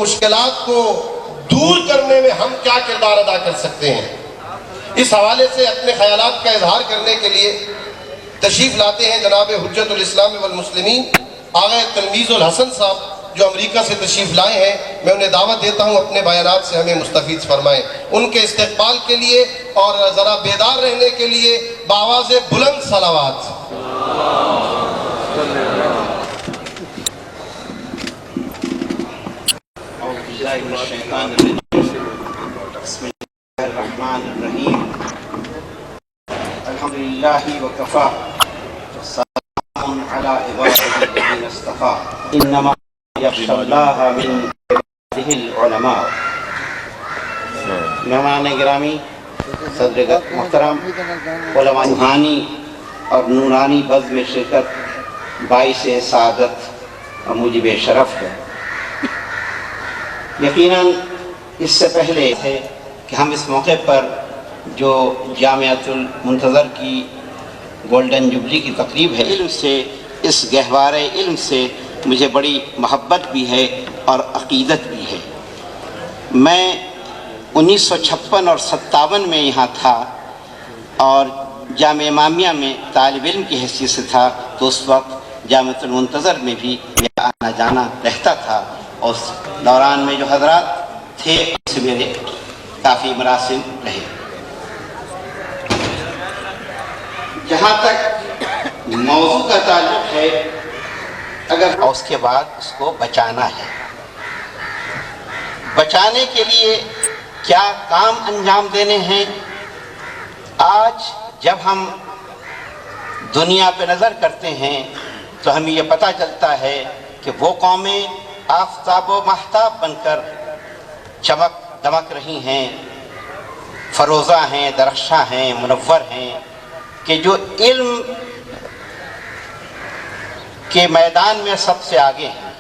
مشکلات کو دور کرنے میں ہم کیا کردار ادا کر سکتے ہیں، اس حوالے سے اپنے خیالات کا اظہار کرنے کے لیے تشریف لاتے ہیں جناب حجت الاسلام والمسلمین آغا تلمیذ الحسن صاحب جو امریکہ سے تشریف لائے ہیں۔ میں انہیں دعوت دیتا ہوں اپنے بیانات سے ہمیں مستفیض فرمائیں۔ ان کے استقبال کے لیے اور ذرا بیدار رہنے کے لیے بآواز بلند صلوات۔ بسم اللہ الرحمن الرحیم۔ الحمدللہ وکفا والسلام علی عبادہ الذین اصطفیٰ انما یخشی اللہ من عبادہ العلماء۔ مہمان گرامی، صدر محترم، علماء روحانی اور نورانی بز میں شرکت باعث سعادت اور موجب شرف ہے۔ یقیناً اس سے پہلے ہے کہ ہم اس موقع پر جو جامعۃ المنتظر کی گولڈن جوبلی کی تقریب ہے، علم سے، اس گہوارے علم سے مجھے بڑی محبت بھی ہے اور عقیدت بھی ہے۔ میں 1956 اور 57 میں یہاں تھا اور جامعہ امامیہ میں طالب علم کی حیثیت سے تھا، تو اس وقت جامعۃ المنتظر میں بھی میرا آنا جانا رہتا تھا، اور اس دوران میں جو حضرات تھے اس سے میرے کافی مراسم رہے۔ جہاں تک موضوع کا تعلق ہے، اگر اس کے بعد اس کو بچانا ہے، بچانے کے لیے کیا کام انجام دینے ہیں۔ آج جب ہم دنیا پہ نظر کرتے ہیں تو ہمیں یہ پتہ چلتا ہے کہ وہ قومیں آفتاب و ماہتاب بن کر چمک دمک رہی ہیں، فروزہ ہیں، درخشاں ہیں، منور ہیں، کہ جو علم کے میدان میں سب سے آگے ہیں،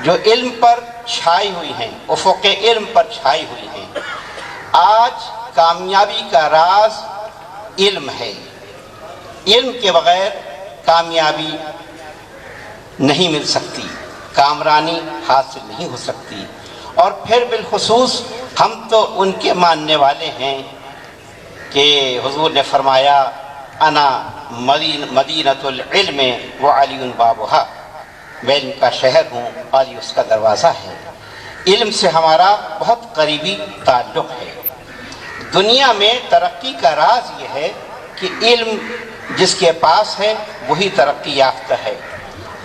جو علم پر چھائی ہوئی ہیں، افق علم پر چھائی ہوئی ہیں۔ آج کامیابی کا راز علم ہے، علم کے بغیر کامیابی نہیں مل سکتی، کامرانی حاصل نہیں ہو سکتی۔ اور پھر بالخصوص ہم تو ان کے ماننے والے ہیں کہ حضور نے فرمایا انا مدینۃ العلم وعلی بابھا، میں علم کا شہر ہوں، علی اس کا دروازہ ہے۔ علم سے ہمارا بہت قریبی تعلق ہے۔ دنیا میں ترقی کا راز یہ ہے کہ علم جس کے پاس ہے وہی ترقی یافتہ ہے،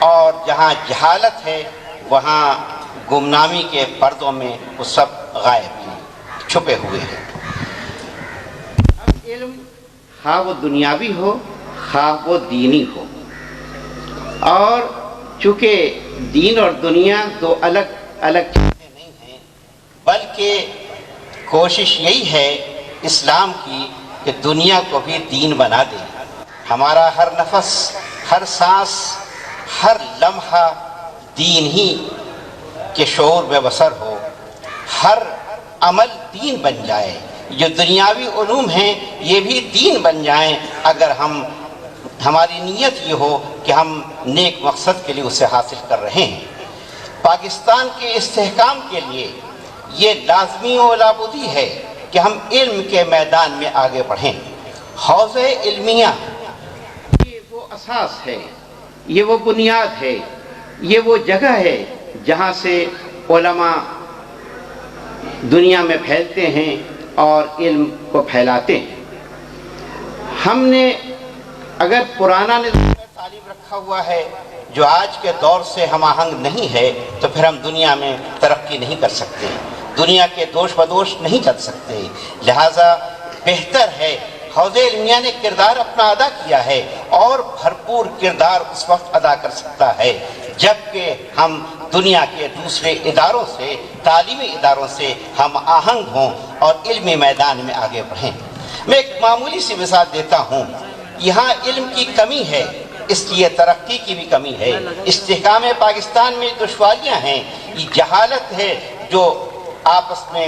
اور جہاں جہالت ہے وہاں گمنامی کے پردوں میں وہ سب غائب ہیں، چھپے ہوئے ہیں۔ اب علم خواہ وہ دنیاوی ہو خواہ وہ دینی ہو، اور چونکہ دین اور دنیا دو الگ الگ چیزیں نہیں ہیں، بلکہ کوشش یہی ہے اسلام کی کہ دنیا کو بھی دین بنا دے۔ ہمارا ہر نفس، ہر سانس، ہر لمحہ دین ہی کے شعور میں بسر ہو، ہر عمل دین بن جائے، جو دنیاوی علوم ہیں یہ بھی دین بن جائیں، اگر ہماری نیت یہ ہو کہ ہم نیک مقصد کے لیے اسے حاصل کر رہے ہیں۔ پاکستان کے استحکام کے لیے یہ لازمی و لابودی ہے کہ ہم علم کے میدان میں آگے بڑھیں۔ حوض علمیہ یہ وہ اساس ہے، یہ وہ بنیاد ہے، یہ وہ جگہ ہے جہاں سے علماء دنیا میں پھیلتے ہیں اور علم کو پھیلاتے ہیں۔ ہم نے اگر پرانا نظام تعلیم رکھا ہوا ہے جو آج کے دور سے ہم آہنگ نہیں ہے، تو پھر ہم دنیا میں ترقی نہیں کر سکتے، دنیا کے دوش بدوش نہیں چل سکتے۔ لہٰذا بہتر ہے، حوض علمیہ نے کردار اپنا ادا کیا ہے، اور بھرپور کردار اس وقت ادا کر سکتا ہے جبکہ ہم دنیا کے دوسرے اداروں سے، تعلیمی اداروں سے ہم آہنگ ہوں اور علمی میدان میں آگے بڑھیں۔ میں ایک معمولی سی مثال دیتا ہوں۔ یہاں علم کی کمی ہے، اس لیے ترقی کی بھی کمی ہے۔ استحکام پاکستان میں دشواریاں ہیں، یہ جہالت ہے جو آپس میں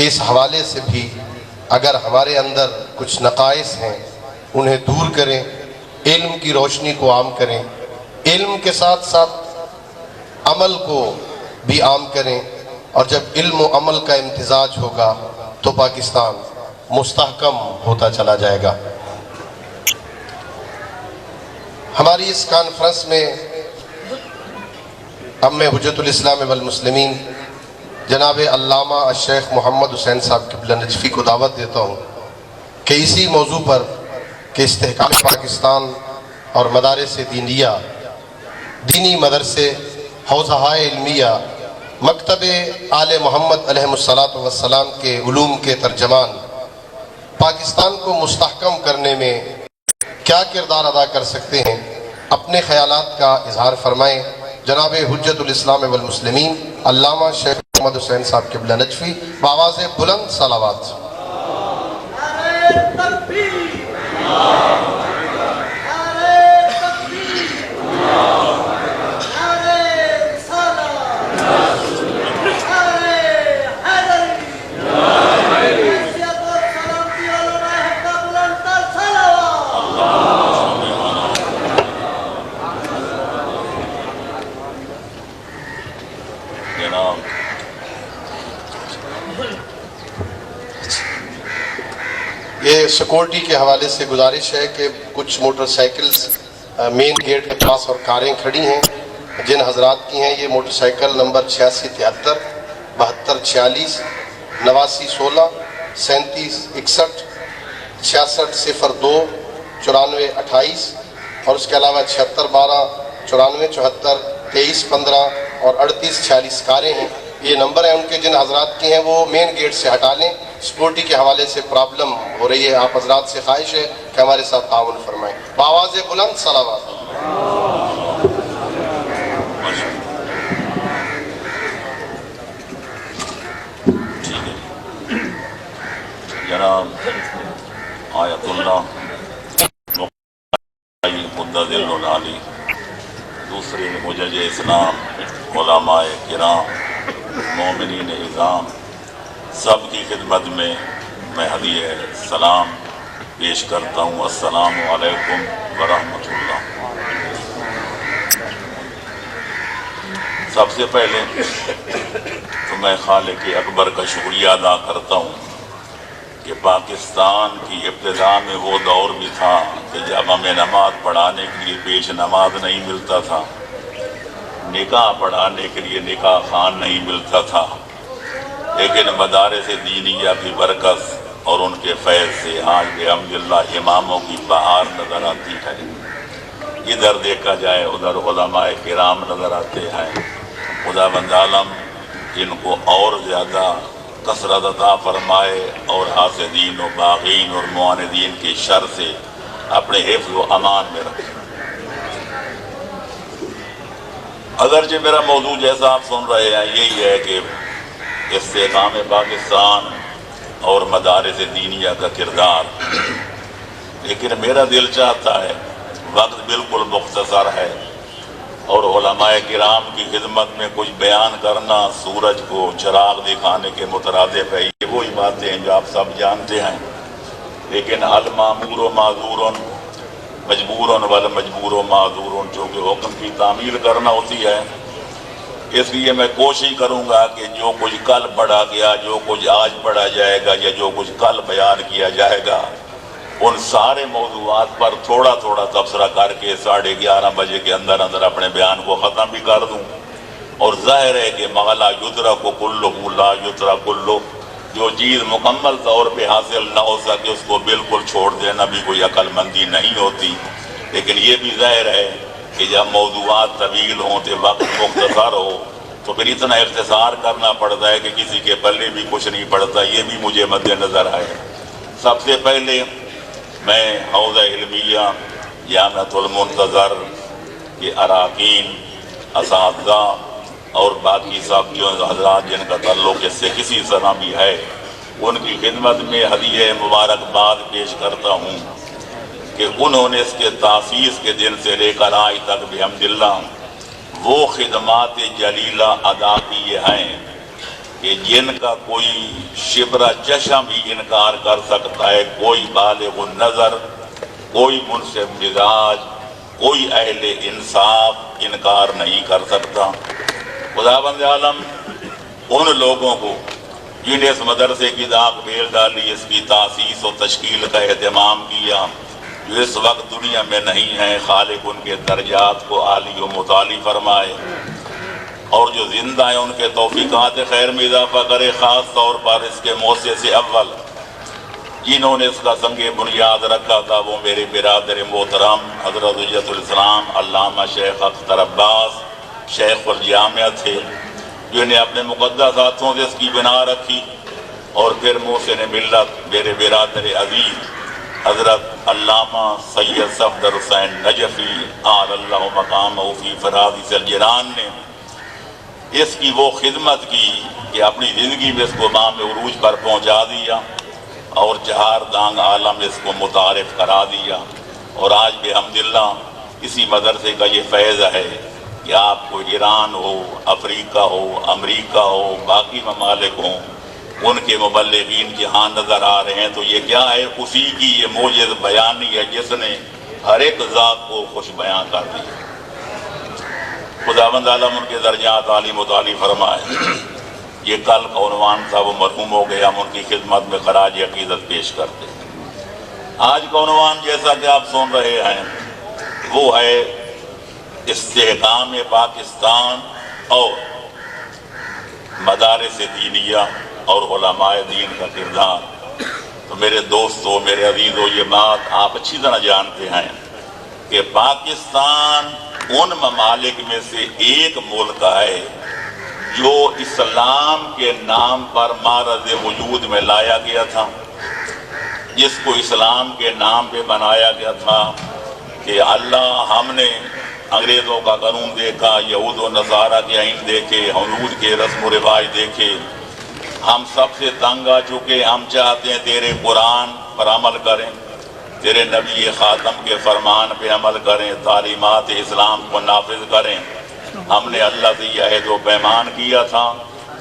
کہ اس حوالے سے بھی اگر ہمارے اندر کچھ نقائص ہیں انہیں دور کریں، علم کی روشنی کو عام کریں، علم کے ساتھ ساتھ عمل کو بھی عام کریں، اور جب علم و عمل کا امتزاج ہوگا تو پاکستان مستحکم ہوتا چلا جائے گا۔ ہماری اس کانفرنس میں اب میں حجت الاسلام والمسلمین جناب علامہ الشیخ محمد حسین صاحب قبلہ نجفی کو دعوت دیتا ہوں کہ اسی موضوع پر کہ استحکام پاکستان اور مدارس دینیہ، دینی مدرسے، حوزہائے علمیہ، مکتب آل محمد علیہ السلام کے علوم کے ترجمان پاکستان کو مستحکم کرنے میں کیا کردار ادا کر سکتے ہیں، اپنے خیالات کا اظہار فرمائیں۔ جناب حجت الاسلام والمسلمین علامہ شیخ محمد حسین صاحب قبلہ نجفی بآواز بلند صلوات۔ یہ سیکورٹی کے حوالے سے گزارش ہے کہ کچھ موٹر سائیکلز مین گیٹ کے پاس اور کاریں کھڑی ہیں، جن حضرات کی ہیں یہ موٹر سائیکل نمبر 8673 7246 8916 3761 6602 9428 اور اس کے علاوہ 7612 9474 2315 اور 3846 کاریں ہیں۔ یہ نمبر ہیں ان کے، جن حضرات کی ہیں وہ مین گیٹ سے ہٹا لیں، سیکورٹی کے حوالے سے پرابلم ہو رہی ہے۔ آپ حضرات سے خواہش ہے کہ ہمارے ساتھ تعاون فرمائیں۔ بآواز بلند صلوات۔ جناب آیت اللہ مدذل العالی، دوسرے مجج اسلام، علماء کرام، مومنین اعظام، سب کی خدمت میں ہدیہ سلام پیش کرتا ہوں۔ السلام علیکم ورحمۃ اللہ۔ سب سے پہلے تو میں خالق اکبر کا شکریہ ادا کرتا ہوں کہ پاکستان کی ابتدا میں وہ دور بھی تھا کہ جب ہمیں نماز پڑھانے کے لیے پیش نماز نہیں ملتا تھا، نکاح پڑھانے کے لیے نکاح خان نہیں ملتا تھا، لیکن مدارس دینیہ کی برکت اور ان کے فیض سے آج بحمدللہ اماموں کی بہار نظر آتی ہے۔ ادھر دیکھا جائے ادھر علماء کرام نظر آتے ہیں۔ خداوند عالم جن کو اور زیادہ کثرت عطا فرمائے اور حاسدین و باغین اور معاندین کی شر سے اپنے حفظ و امان میں رکھے۔ اگرچہ میرا موضوع جیسا آپ سن رہے ہیں یہی ہے کہ استحکام پاکستان اور مدارس دینیہ کا کردار، لیکن میرا دل چاہتا ہے، وقت بالکل مختصر ہے اور علماء کرام کی خدمت میں کچھ بیان کرنا سورج کو چراغ دکھانے کے مترادف ہے۔ یہ وہی باتیں ہیں جو آپ سب جانتے ہیں، لیکن المامور و معذور مجبور والمجبور و معذور، چونکہ حکم کی تعمیل کرنا ہوتی ہے، اس لیے میں کوشش کروں گا کہ جو کچھ کل پڑھا گیا، جو کچھ آج پڑھا جائے گا یا جو کچھ کل بیان کیا جائے گا، ان سارے موضوعات پر تھوڑا تھوڑا تبصرہ کر کے 11:30 بجے کے اندر اپنے بیان کو ختم بھی کر دوں۔ اور ظاہر ہے کہ ما لا یدرک کلہ لا یترک کلہ، جو چیز مکمل طور پہ حاصل نہ ہو سکے اس کو بالکل چھوڑ دینا بھی کوئی عقل مندی نہیں ہوتی، لیکن یہ بھی ظاہر ہے کہ جب موضوعات طویل ہوں تو وقت مختصر ہو تو پھر اتنا اختصار کرنا پڑتا ہے کہ کسی کے پلے بھی کچھ نہیں پڑتا، یہ بھی مجھے مد نظر ہے۔ سب سے پہلے میں حوزہ علمیہ جامعۃ المنتظر کے اراکین، اساتذہ اور باقی ساتھیوں حضرات جن کا تعلق اس سے کسی طرح بھی ہے، ان کی خدمت میں ہدیہ مبارکباد پیش کرتا ہوں کہ انہوں نے اس کے تاسیس کے دن سے لے کر آج تک بحمدللہ وہ خدمات جلیلہ ادا کیے ہیں کہ جن کا کوئی شبرہ چشم بھی انکار کر سکتا ہے، کوئی بالغ النظر، کوئی منصف مزاج، کوئی اہل انصاف انکار نہیں کر سکتا۔ خداوند عالم ان لوگوں کو جنہیں اس مدرسے کی داغ بیل ڈالی، اس کی تاسیس و تشکیل کا اہتمام کیا، جو اس وقت دنیا میں نہیں ہیں، خالق ان کے درجات کو عالی و متعالی فرمائے، اور جو زندہ ہیں ان کے توفیقات خیر میں اضافہ کرے، خاص طور پر اس کے مؤسس اول جنہوں نے اس کا سنگ بنیاد رکھا تھا، وہ میرے برادر محترم حضرت حجت الاسلام علامہ شیخ اختر عباس شیخ الجامعہ تھے، جنہیں اپنے مقدس ہاتھوں سے اس کی بنا رکھی، اور پھر محسن ملت میرے برادر عزیز حضرت علامہ سید صفدر حسین نجفی آل اللہ مقامہ فی فرادس الجنان نے اس کی وہ خدمت کی کہ اپنی زندگی میں اس کو مقام عروج پر پہنچا دیا، اور چہار دانگ عالم اس کو متعارف کرا دیا، اور آج بحمدللہ اسی مدرسے کا یہ فیض ہے کہ آپ کو ایران ہو، افریقہ ہو، امریکہ ہو، باقی ممالک ہوں، ان کے مبلغین جہاں نظر آ رہے ہیں، تو یہ کیا ہے؟ اسی کی یہ موجز بیانی ہے جس نے ہر ایک ذات کو خوش بیان کر دیا۔ خداوند عالم ان کے درجات عالی متعالی فرمائے۔ یہ کل کا عنوان تھا، وہ مرحوم ہو گیا، ہم ان کی خدمت میں خراج عقیدت پیش کرتے ہیں۔ آج کا عنوان جیسا کہ آپ سن رہے ہیں وہ ہے استحکام پاکستان اور مدارس دینیہ اور علماء دین کا کردار۔ تو میرے دوستو، میرے عزیزو، یہ بات آپ اچھی طرح جانتے ہیں کہ پاکستان ان ممالک میں سے ایک ملک ہے جو اسلام کے نام پر معرض وجود میں لایا گیا تھا، جس کو اسلام کے نام پہ بنایا گیا تھا کہ اللہ، ہم نے انگریزوں کا قانون دیکھا، یہود و نصارہ کے آئین دیکھے، ہنود کے رسم و رواج دیکھے، ہم سب سے تنگ آ چکے، ہم چاہتے ہیں تیرے قرآن پر عمل کریں، تیرے نبی خاتم کے فرمان پہ عمل کریں، تعلیمات اسلام کو نافذ کریں۔ ہم نے اللہ سے یہ عہد و پیمان کیا تھا،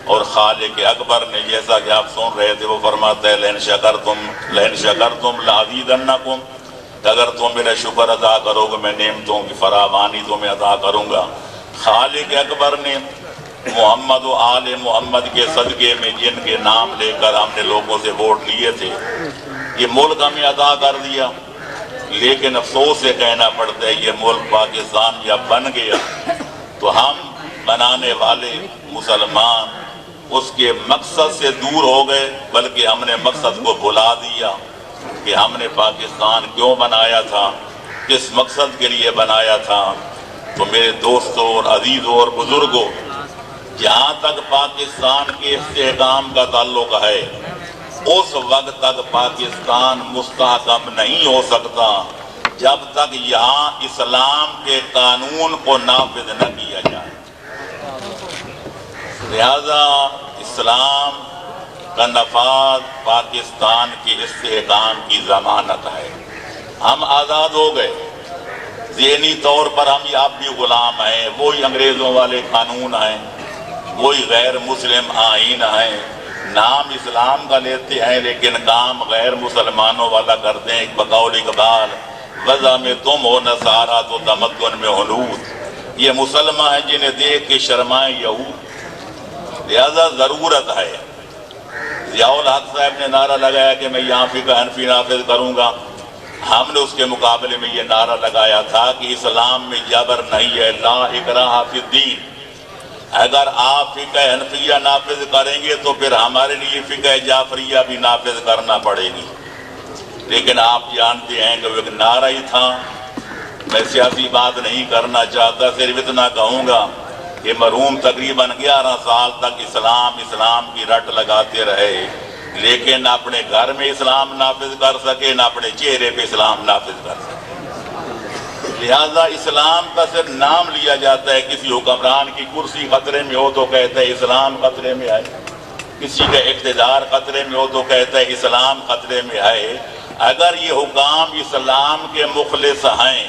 اور خالق اکبر نے، جیسا کہ آپ سن رہے تھے، وہ فرماتا ہے لئن شکرتم لازیدنکم، اگر تم میرا شکر ادا کرو گے میں نعمتوں کی فراوانی تمہیں عطا کروں گا۔ خالق اکبر نے محمد و آل محمد کے صدقے میں جن کے نام لے کر ہم نے لوگوں سے ووٹ لیے تھے، یہ ملک ہمیں عطا کر دیا، لیکن افسوس سے کہنا پڑتا ہے یہ ملک پاکستان جب بن گیا تو ہم بنانے والے مسلمان اس کے مقصد سے دور ہو گئے، بلکہ ہم نے مقصد کو بھلا دیا کہ ہم نے پاکستان کیوں بنایا تھا، کس مقصد کے لیے بنایا تھا۔ تو میرے دوستوں اور عزیزوں اور بزرگوں، جہاں تک پاکستان کے استحکام کا تعلق ہے، اس وقت تک پاکستان مستحکم نہیں ہو سکتا جب تک یہاں اسلام کے قانون کو نافذ نہ کیا جائے۔ لہذا اسلام کا نفاذ پاکستان کے استحکام کی ضمانت ہے۔ ہم آزاد ہو گئے، ذہنی طور پر ہم اب بھی غلام ہیں، وہی انگریزوں والے قانون ہیں، وہی غیر مسلم آئین ہیں، نام اسلام کا لیتے ہیں لیکن کام غیر مسلمانوں والا کرتے ہیں۔ بقول اقبال، وضع میں تم ہو نصارہ تو تمدن میں ہنود، یہ مسلمان ہیں جنہیں دیکھ کے شرمائیں یہود۔ لہذا ضرورت ہے، ضیاء الحق صاحب نے نعرہ لگایا کہ میں یہاں فقہ حنفی نافذ کروں گا، ہم نے اس کے مقابلے میں یہ نعرہ لگایا تھا کہ اسلام میں جبر نہیں ہے، لا اکراہ فی الدین۔ اگر آپ فقہ حنفیہ نافذ کریں گے تو پھر ہمارے لیے فقہ جعفریہ بھی نافذ کرنا پڑے گی، لیکن آپ جانتے ہیں کہ وہ ایک نعرہ ہی تھا۔ میں سیاسی بات نہیں کرنا چاہتا، صرف اتنا کہوں گا کہ مرحوم تقریباً 11 سال تک اسلام کی رٹ لگاتے رہے، لیکن اپنے گھر میں اسلام نافذ کر سکے نہ اپنے چہرے پہ اسلام نافذ کر سکے۔ لہذا اسلام کا صرف نام لیا جاتا ہے، کسی حکمران کی کرسی خطرے میں ہو تو کہتا ہے اسلام خطرے میں ہے، کسی کا اقتدار خطرے میں ہو تو کہتا ہے اسلام خطرے میں ہے۔ اگر یہ حکام اسلام کے مخلص ہیں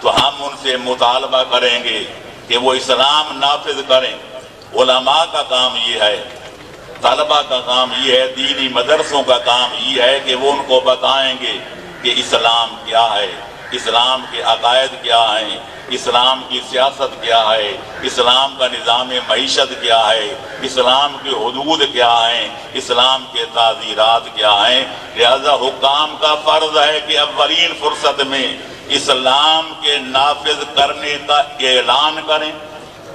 تو ہم ان سے مطالبہ کریں گے کہ وہ اسلام نافذ کریں۔ علماء کا کام یہ ہے طلبہ کا کام یہ ہے، دینی مدرسوں کا کام یہ ہے کہ وہ ان کو بتائیں گے کہ اسلام کیا ہے، اسلام کے عقائد کیا ہیں، اسلام کی سیاست کیا ہے، اسلام کا نظام معیشت کیا ہے، اسلام کے حدود کیا ہیں، اسلام کے تعزیرات کیا ہیں۔ لہذا حکام کا فرض ہے کہ اولین فرصت میں اسلام کے نافذ کرنے کا اعلان کریں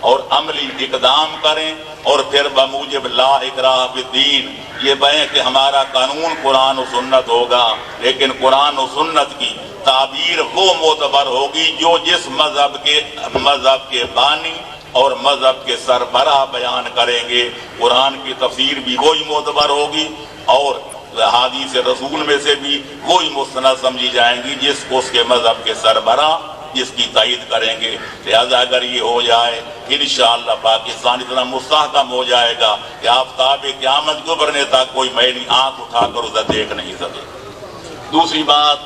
اور عملی اقدام کریں، اور پھر بموجب لا اکراہ فی الدین یہ بہیں کہ ہمارا قانون قرآن و سنت ہوگا، لیکن قرآن و سنت کی تعبیر وہ معتبر ہوگی جو جس مذہب کے بانی اور مذہب کے سربراہ بیان کریں گے، قرآن کی تفسیر بھی وہی معتبر ہوگی اور حدیث رسول میں سے بھی وہی مستند سمجھی جائیں گی جس کو اس کے مذہب کے سربراہ جس کی تائید کریں گے۔ لہذا اگر یہ ہو جائے انشاءاللہ پاکستان اتنا مستحکم ہو جائے گا کہ آفتاب قیامت کو برنے تک کوئی میلی آنکھ اٹھا کر اسے دیکھ نہیں سکے۔ دوسری بات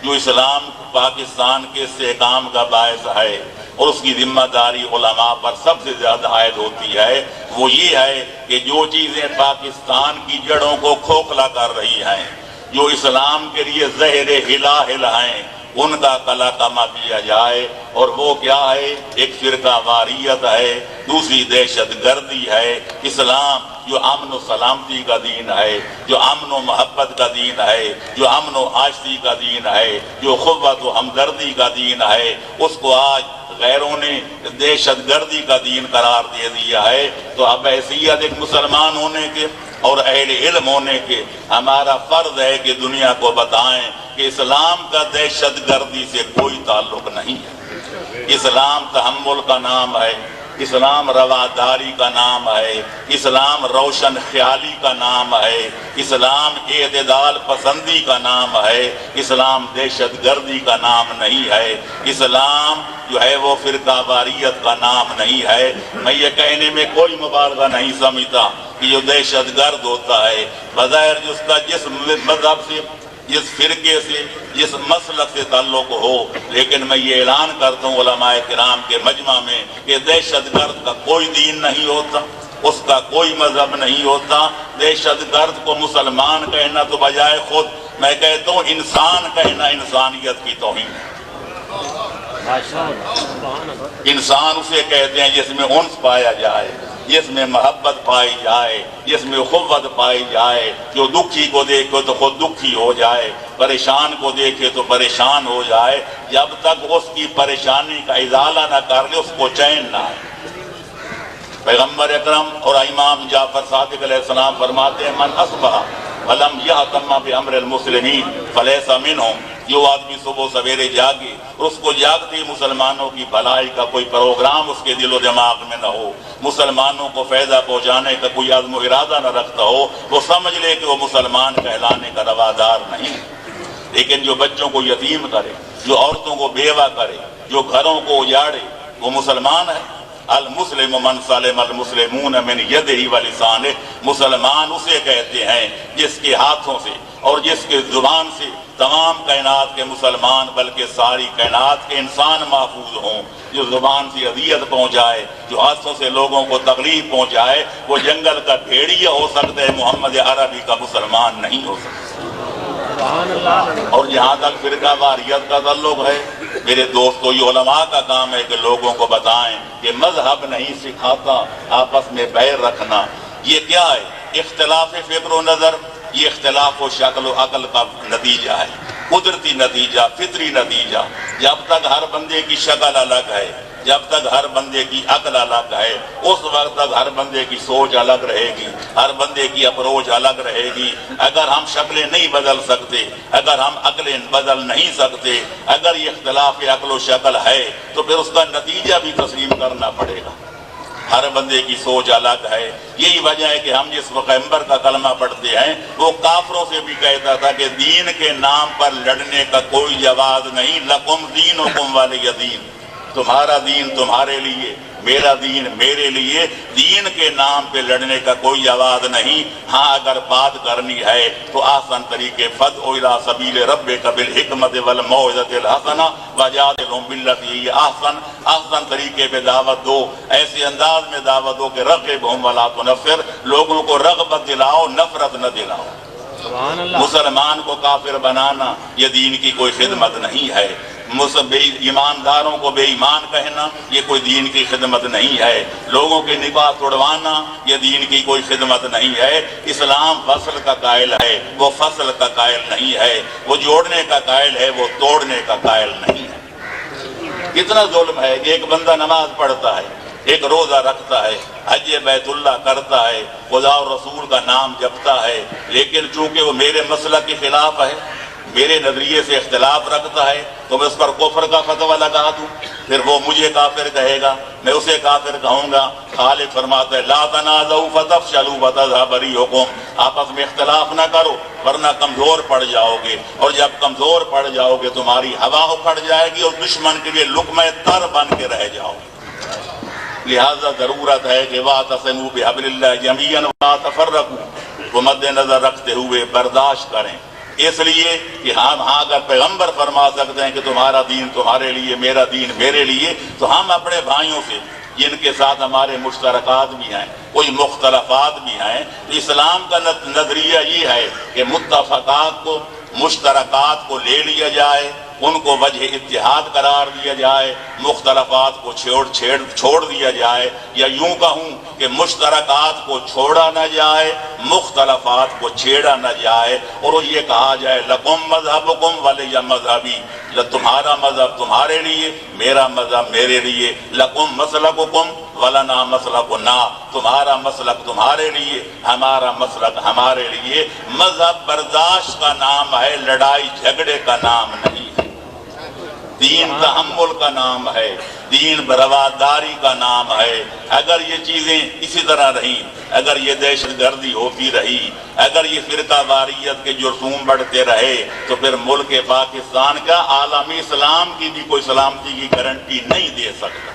جو اسلام پاکستان کے استحکام کا باعث ہے اور اس کی ذمہ داری علماء پر سب سے زیادہ عائد ہوتی ہے، وہ یہ ہے کہ جو چیزیں پاکستان کی جڑوں کو کھوکھلا کر رہی ہیں، جو اسلام کے لیے زہر ہلاہل ہیں، ان کا کلا کما کیا جائے۔ اور وہ کیا ہے؟ ایک فرقہ واریت ہے، دوسری دہشت گردی ہے۔ اسلام جو امن و سلامتی کا دین ہے، جو امن و محبت کا دین ہے، جو امن و آشتی کا دین ہے، جو قوت و ہمدردی کا دین ہے، اس کو آج غیروں نے دہشت گردی کا دین قرار دے دیا ہے۔ تو اب حیثیت ایک مسلمان ہونے کے اور اہل علم ہونے کے ہمارا فرض ہے کہ دنیا کو بتائیں کہ اسلام کا دہشت گردی سے کوئی تعلق نہیں ہے۔ اسلام تحمل کا نام ہے، اسلام رواداری کا نام ہے، اسلام روشن خیالی کا نام ہے، اسلام اعتدال پسندی کا نام ہے، اسلام دہشت گردی کا نام نہیں ہے، اسلام جو ہے وہ فرقہ واریت کا نام نہیں ہے۔ میں یہ کہنے میں کوئی مبالغہ نہیں سمجھتا کہ جو دہشت گرد ہوتا ہے بظاہر جس کا جس مذہب سے، جس فرقے سے، جس مسلک سے تعلق ہو، لیکن میں یہ اعلان کرتا ہوں علماء کرام کے مجمع میں کہ دہشت گرد کا کوئی دین نہیں ہوتا، اس کا کوئی مذہب نہیں ہوتا۔ دہشت گرد کو مسلمان کہنا تو بجائے خود میں کہتا ہوں انسان کہنا انسانیت کی توہین ہے۔ انسان اسے کہتے ہیں جس میں انس پایا جائے، جس میں محبت پائی جائے، جس میں قوت پائی جائے، جو دکھی کو دیکھے تو خود دکھی ہو جائے، پریشان کو دیکھے تو پریشان ہو جائے۔ جب تک اس کی پریشانی کا ازالہ نہ کر لے اس کو چین نہ آئے۔ پیغمبر اکرم اور امام جعفر صادق علیہ السلام فرماتے ہیں من اصبح ولم یہتم بامر المسلمین فلیس منہم، جو آدمی صبح سویرے جاگے اور اس کو جاگتے ہی مسلمانوں کی بھلائی کا کوئی پروگرام اس کے دل و دماغ میں نہ ہو، مسلمانوں کو فائدہ پہنچانے کا کوئی عزم و ارادہ نہ رکھتا ہو، وہ سمجھ لے کہ وہ مسلمان کہلانے کا روادار نہیں۔ لیکن جو بچوں کو یتیم کرے، جو عورتوں کو بیوہ کرے، جو گھروں کو اجاڑے، وہ مسلمان ہے۔ المسلم من سلم المسلمون من یدہ ولسانہ، مسلمان اسے کہتے ہیں جس کے ہاتھوں سے اور جس کے زبان سے تمام کائنات کے مسلمان بلکہ ساری کائنات کے انسان محفوظ ہوں۔ جو زبان سے اذیت پہنچائے، جو ہاتھوں سے لوگوں کو تکلیف پہنچائے، وہ جنگل کا بھیڑیا ہو سکتا ہے، محمد عربی کا مسلمان نہیں ہو سکتا۔ اور جہاں تک فرقہ واریت کا تعلق ہے میرے دوستو، یہ علماء کا کام ہے کہ لوگوں کو بتائیں کہ مذہب نہیں سکھاتا آپس میں بیر رکھنا۔ یہ کیا ہے؟ اختلاف فکر و نظر، یہ اختلاف و شکل و عقل کا نتیجہ ہے، قدرتی نتیجہ، فطری نتیجہ۔ جب تک ہر بندے کی شکل الگ ہے، جب تک ہر بندے کی عقل الگ ہے، اس وقت تک ہر بندے کی سوچ الگ رہے گی، ہر بندے کی اپروچ الگ رہے گی۔ اگر ہم شکلیں نہیں بدل سکتے، اگر ہم عقلیں بدل نہیں سکتے، اگر یہ اختلاف عقل و شکل ہے تو پھر اس کا نتیجہ بھی تسلیم کرنا پڑے گا۔ ہر بندے کی سوچ الگ ہے۔ یہی وجہ ہے کہ ہم جس پیغمبر کا کلمہ پڑھتے ہیں وہ کافروں سے بھی کہتا تھا کہ دین کے نام پر لڑنے کا کوئی جواز نہیں، لکم دینکم ولی دین، تمہارا دین تمہارے لیے، میرا دین میرے لیے۔ دین کے نام پہ لڑنے کا کوئی آواز نہیں۔ ہاں اگر بات کرنی ہے تو آسان طریقے فدع الی سبیل ربک بالحکمت والموعظۃ الحسنہ وجادلہم باللتی ہی احسن طریقے پہ دعوت دو، ایسے انداز میں دعوت دو کہ رغبہم ولا تنفر، لوگوں کو رغبت دلاؤ، نفرت نہ دلاؤ۔ مسلمان کو کافر بنانا یہ دین کی کوئی خدمت نہیں ہے، ایمانداروں کو بے ایمان کہنا یہ کوئی دین کی خدمت نہیں ہے، لوگوں کے نکاح توڑوانا یہ دین کی کوئی خدمت نہیں ہے۔ اسلام فصل کا قائل ہے، وہ فصل کا قائل نہیں ہے، وہ جوڑنے کا قائل ہے، وہ توڑنے کا قائل نہیں ہے۔ کتنا ظلم ہے کہ ایک بندہ نماز پڑھتا ہے، ایک روزہ رکھتا ہے، حج بیت اللہ کرتا ہے، خدا اور رسول کا نام جپتا ہے، لیکن چونکہ وہ میرے مسلک کے خلاف ہے، میرے نظریے سے اختلاف رکھتا ہے، تو میں اس پر کفر کا فتویٰ لگا دوں، پھر وہ مجھے کافر کہے گا، میں اسے کافر کہوں گا۔ خالق فرماتا ہے لا تنازعوا فتفشلوا وتذهب ريحكم، آپس میں اختلاف نہ کرو ورنہ کمزور پڑ جاؤ گے، اور جب کمزور پڑ جاؤ گے تمہاری ہوا اکھڑ جائے گی اور دشمن کے لیے لقمہ تر بن کے رہ جاؤ گے۔ لہذا ضرورت ہے کہ واعتصموا بحبل اللہ جميعا ولا تفرقوا، کو مد نظر رکھتے ہوئے برداشت کریں، اس لیے کہ ہاں اگر پیغمبر فرما سکتے ہیں کہ تمہارا دین تمہارے لیے، میرا دین میرے لیے، تو ہم اپنے بھائیوں سے جن کے ساتھ ہمارے مشترکات بھی ہیں، کوئی مختلفات بھی ہیں، اسلام کا نظریہ یہ ہے کہ متفقات کو، مشترکات کو لے لیا جائے، ان کو وجہ اتحاد قرار دیا جائے، مختلفات کو چھوڑ دیا جائے، یا یوں کہوں کہ مشترکات کو چھوڑا نہ جائے، مختلفات کو چھیڑا نہ جائے، اور یہ کہا جائے لکم مذہبکم ولی مذہبی، تمہارا مذہب تمہارے لیے، میرا مذہب میرے لیے، لکم مسلککم ولنا مسلکنا، تمہارا مسلک تمہارے لیے، ہمارا مسلک ہمارے لیے۔ مذہب برداشت کا نام ہے، لڑائی جھگڑے کا نام نہیں ہے۔ دین تحمل کا نام ہے، دین رواداری کا نام ہے۔ اگر یہ چیزیں اسی طرح رہیں، اگر یہ دہشت گردی ہوتی رہی، اگر یہ فرقہ واریت کے جرثوم بڑھتے رہے، تو پھر ملک پاکستان کا، عالم اسلام کی بھی کوئی سلامتی کی گارنٹی نہیں دے سکتا۔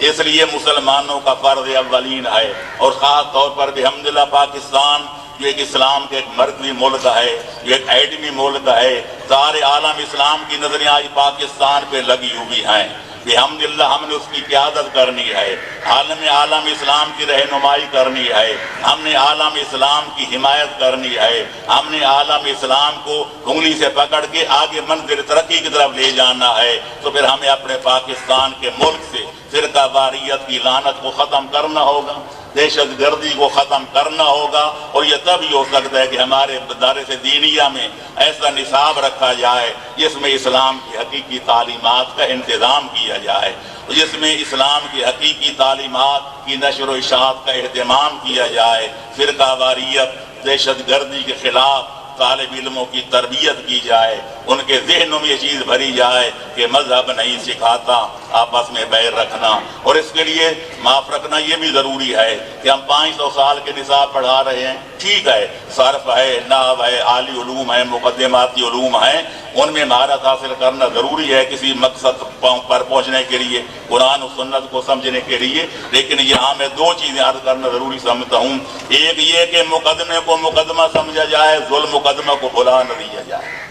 اس لیے مسلمانوں کا فرض اولین ہے، اور خاص طور پر بحمدللہ پاکستان جو ایک اسلام کے ایک مرکزی ملک ہے، جو ایک ایٹمی ملک ہے، سارے عالم اسلام کی نظریں آج پاکستان پہ لگی ہوئی ہیں۔ بحمدللہ ہم نے اس کی قیادت کرنی ہے، عالم اسلام کی رہنمائی کرنی ہے، ہم نے عالم اسلام کی حمایت کرنی ہے، ہم نے عالم اسلام کو انگلی سے پکڑ کے آگے منزل ترقی کی طرف لے جانا ہے۔ تو پھر ہمیں اپنے پاکستان کے ملک سے فرقہ واریت کی لعنت کو ختم کرنا ہوگا، دہشت گردی کو ختم کرنا ہوگا، اور یہ تب ہی ہو سکتا ہے کہ ہمارے مدارس دینیہ میں ایسا نصاب رکھا جائے جس میں اسلام کی حقیقی تعلیمات کا انتظام کیا جائے، جس میں اسلام کی حقیقی تعلیمات کی نشر و اشاعت کا اہتمام کیا جائے، فرقہ واریت، دہشت گردی کے خلاف طالب علموں کی تربیت کی جائے، ان کے ذہنوں میں یہ چیز بھری جائے کہ مذہب نہیں سکھاتا آپس میں بیر رکھنا۔ اور اس کے لیے معاف رکھنا یہ بھی ضروری ہے کہ ہم 500 سال کے نصاب پڑھا رہے ہیں، ٹھیک ہے، صرف ہے، نحو ہے، عالی علوم ہے، مقدماتی علوم ہیں، ان میں مہارت حاصل کرنا ضروری ہے کسی مقصد پر پہنچنے کے لیے، قرآن و سنت کو سمجھنے کے لیے۔ لیکن یہاں میں دو چیزیں عرض کرنا ضروری سمجھتا ہوں، ایک یہ کہ مقدمے کو مقدمہ سمجھا جائے، ظلم مقدمہ کو بھلا نہ دیا جائے۔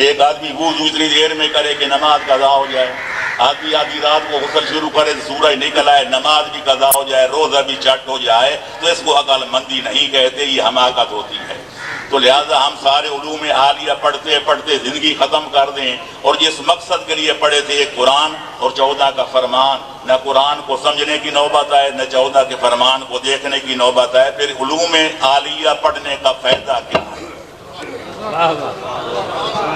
ایک آدمی وضو اتنی دیر میں کرے کہ نماز قضا ہو جائے، آدمی آدھی رات کو غسل شروع کرے سورج نکل آئے، نماز بھی قضا ہو جائے، روزہ بھی چٹ ہو جائے، تو اس کو عقل مندی نہیں کہتے، یہ حماقت ہوتی ہے۔ تو لہٰذا ہم سارے علوم عالیہ پڑھتے پڑھتے زندگی ختم کر دیں، اور جس مقصد کے لیے پڑھے تھے، ایک قرآن اور 14 کا فرمان، نہ قرآن کو سمجھنے کی نوبت آئے، نہ 14 کے فرمان کو دیکھنے کی نوبت آئے، پھر علوم عالیہ پڑھنے کا فائدہ کیا ہے؟